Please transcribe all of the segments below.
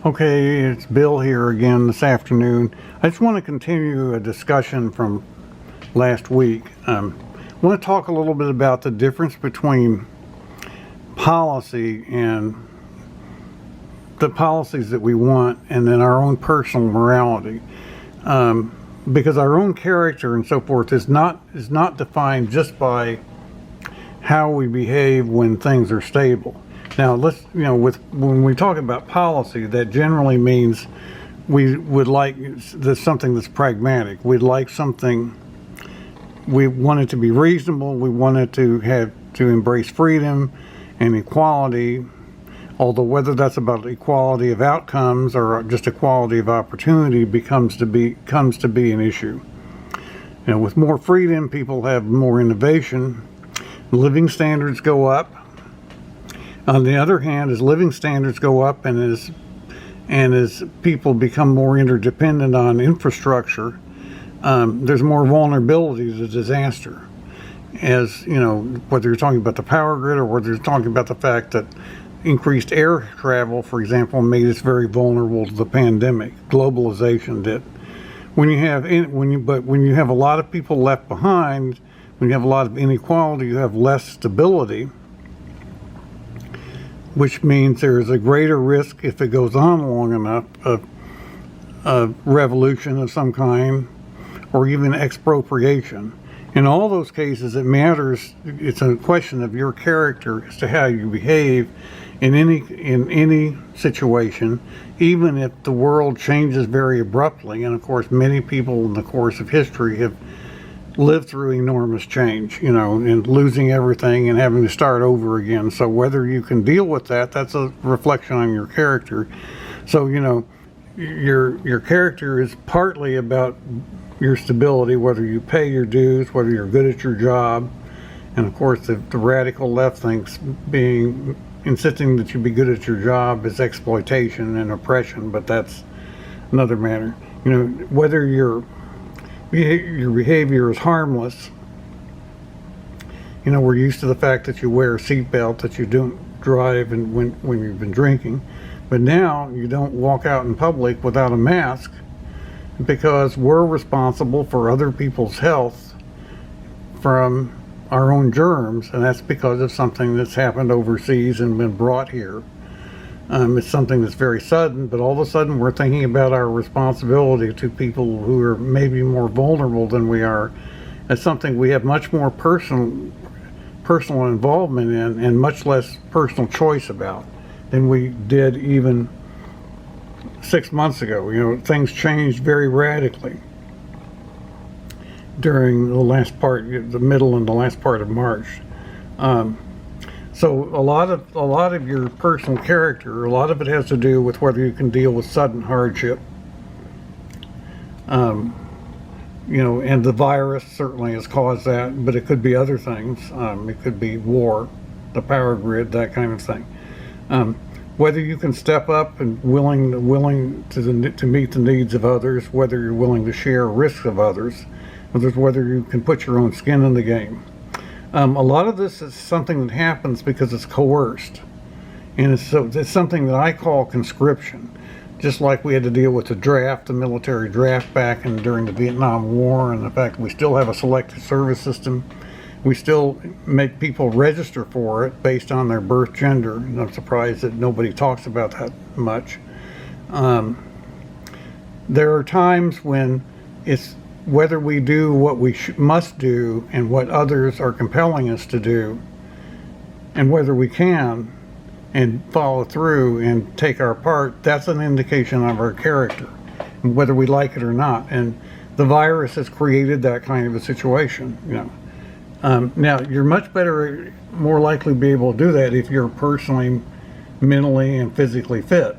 Okay, it's Bill here again this afternoon. I just want to continue a discussion from last week. I want to talk a little bit about the difference between policy and the policies that we want and then our own personal morality. Because our own character and so forth is not defined just by how we behave when things are stable. Now, when we talk about policy, that generally means we would like something that's pragmatic. We'd like something, we want it to be reasonable, we want it to embrace freedom and equality, although whether that's about equality of outcomes or just equality of opportunity comes to be an issue. With more freedom, people have more innovation, living standards go up. On the other hand, as living standards go up and as people become more interdependent on infrastructure, there's more vulnerability to disaster. As you know, whether you're talking about the power grid or whether you're talking about the fact that increased air travel, for example, made us very vulnerable to the pandemic. Globalization did. When you have a lot of people left behind, when you have a lot of inequality, you have less stability, which means there is a greater risk, if it goes on long enough, of a revolution of some kind or even expropriation. In all those cases, it matters. It's a question of your character as to how you behave in any situation, even if the world changes very abruptly. And of course, many people in the course of history have lived through enormous change, and losing everything and having to start over again. So whether you can deal with that, that's a reflection on your character. So, your character is partly about your stability, whether you pay your dues, whether you're good at your job. And of course, the radical left thinks insisting that you be good at your job is exploitation and oppression, but that's another matter. Whether your behavior is harmless. We're used to the fact that you wear a seatbelt, that you don't drive and when you've been drinking. But now you don't walk out in public without a mask because we're responsible for other people's health from our own germs, and that's because of something that's happened overseas and been brought here. It's something that's very sudden, but all of a sudden we're thinking about our responsibility to people who are maybe more vulnerable than we are as something we have much more personal involvement in and much less personal choice about than we did even 6 months ago. Things changed very radically during the middle and the last part of March. So a lot of your personal character, a lot of it has to do with whether you can deal with sudden hardship. And the virus certainly has caused that, but it could be other things. It could be war, the power grid, that kind of thing. Whether you can step up and willing to meet the needs of others, whether you're willing to share risks of others, whether you can put your own skin in the game. A lot of this is something that happens because it's coerced, and it's something that I call conscription. Just like we had to deal with the military draft back during the Vietnam War, and the fact that we still have a selective service system. We still make people register for it based on their birth gender, and I'm surprised that nobody talks about that much. There are times when it's whether we do what we must do and what others are compelling us to do, and whether we can and follow through and take our part, that's an indication of our character, whether we like it or not. And the virus has created that kind of a situation. Now, you're much more likely to be able to do that if you're personally, mentally, and physically fit.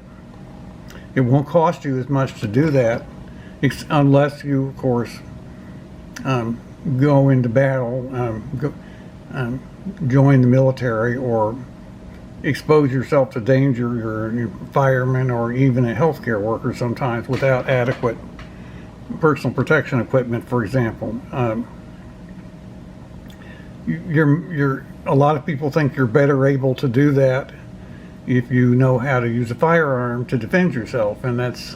It won't cost you as much to do that unless you, of course, go into battle, join the military, or expose yourself to danger. You're a fireman or even a healthcare worker sometimes without adequate personal protection equipment, for example. A lot of people think you're better able to do that if you know how to use a firearm to defend yourself. And that's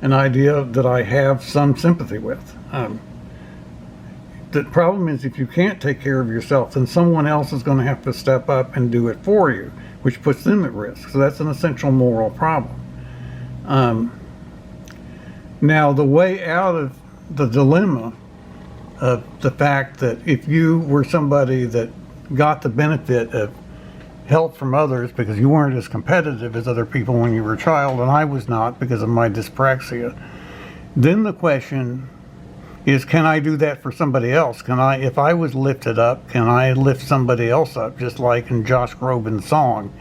an idea that I have some sympathy with. The problem is, if you can't take care of yourself, then someone else is going to have to step up and do it for you, which puts them at risk. So that's an essential moral problem. Now, the way out of the dilemma of the fact that if you were somebody that got the benefit of help from others because you weren't as competitive as other people when you were a child, and I was not because of my dyspraxia, then the question is, can I do that for somebody else? Can I, if I was lifted up, can I lift somebody else up? Just like in Josh Groban's song,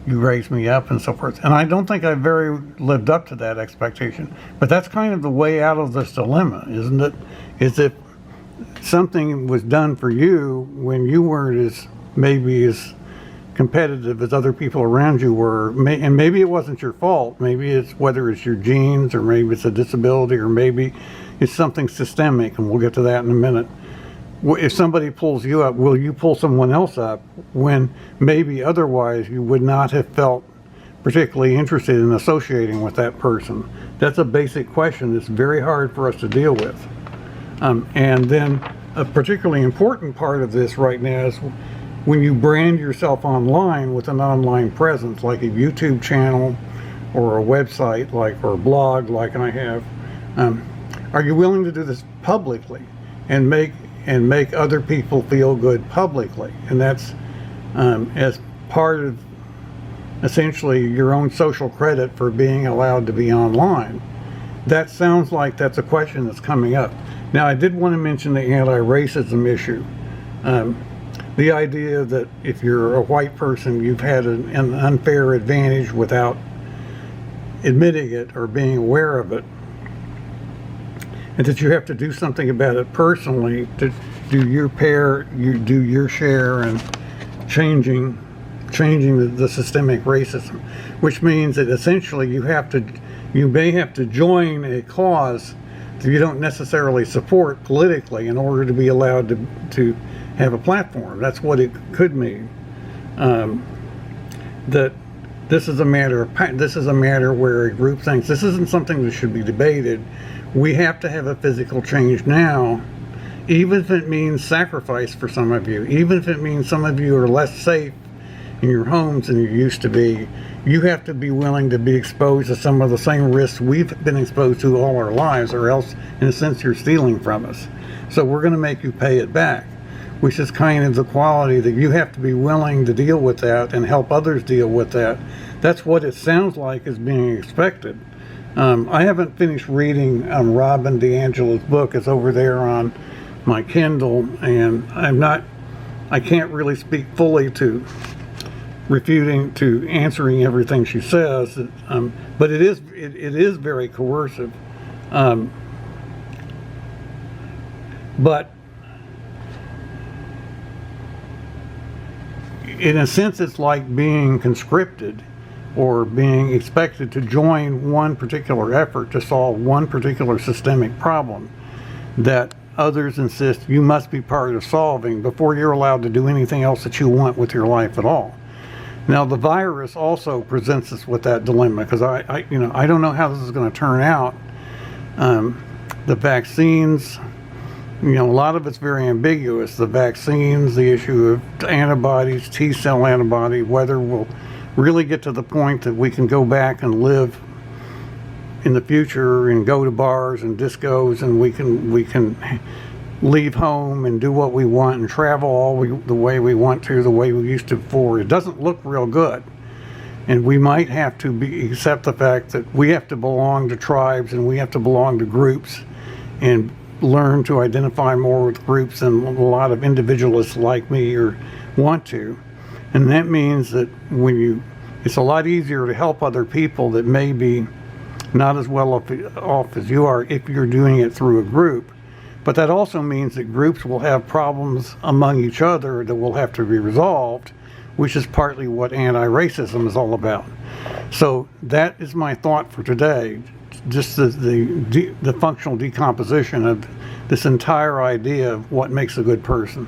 "You Raise Me Up," and so forth. And I don't think I've very lived up to that expectation. But that's kind of the way out of this dilemma, isn't it? Is if something was done for you when you weren't as maybe as competitive as other people around you were, and maybe it wasn't your fault. Maybe it's whether it's your genes, or maybe it's a disability, or maybe it's something systemic, and we'll get to that in a minute. If somebody pulls you up, will you pull someone else up when maybe otherwise you would not have felt particularly interested in associating with that person? That's a basic question that's very hard for us to deal with. And then a particularly important part of this right now is when you brand yourself online with an online presence, like a YouTube channel or a website, or a blog like I have. Are you willing to do this publicly and make other people feel good publicly? And that's as part of essentially your own social credit for being allowed to be online. That sounds like that's a question that's coming up. Now, I did want to mention the anti-racism issue. The idea that if you're a white person, you've had an unfair advantage without admitting it or being aware of it, and that you have to do something about it personally to do your share in changing the systemic racism, which means that essentially you may have to join a cause that you don't necessarily support politically in order to be allowed to have a platform. That's what it could mean. That this is a matter where a group thinks this isn't something that should be debated. We have to have a physical change now, even if it means sacrifice for some of you, even if it means some of you are less safe in your homes than you used to be. You have to be willing to be exposed to some of the same risks we've been exposed to all our lives, or else, in a sense, you're stealing from us. So we're going to make you pay it back, which is kind of the quality that you have to be willing to deal with that and help others deal with that. That's what it sounds like is being expected. I haven't finished reading Robin DiAngelo's book. It's over there on my Kindle, and I can't really speak fully to answering everything she says, but it is very coercive. But in a sense, it's like being conscripted or being expected to join one particular effort to solve one particular systemic problem that others insist you must be part of solving before you're allowed to do anything else that you want with your life at all. Now, the virus also presents us with that dilemma, because I don't know how this is going to turn out. The vaccines, a lot of it's very ambiguous. The vaccines, the issue of antibodies, T-cell antibody, whether we'll really get to the point that we can go back and live in the future and go to bars and discos, and we can leave home and do what we want and travel the way we want to, the way we used to before. It doesn't look real good. And we might have to accept the fact that we have to belong to tribes and we have to belong to groups and learn to identify more with groups than a lot of individualists like me want to. And that means that it's a lot easier to help other people that may be not as well off as you are if you're doing it through a group. But that also means that groups will have problems among each other that will have to be resolved, which is partly what anti-racism is all about. So that is my thought for today, just the functional decomposition of this entire idea of what makes a good person.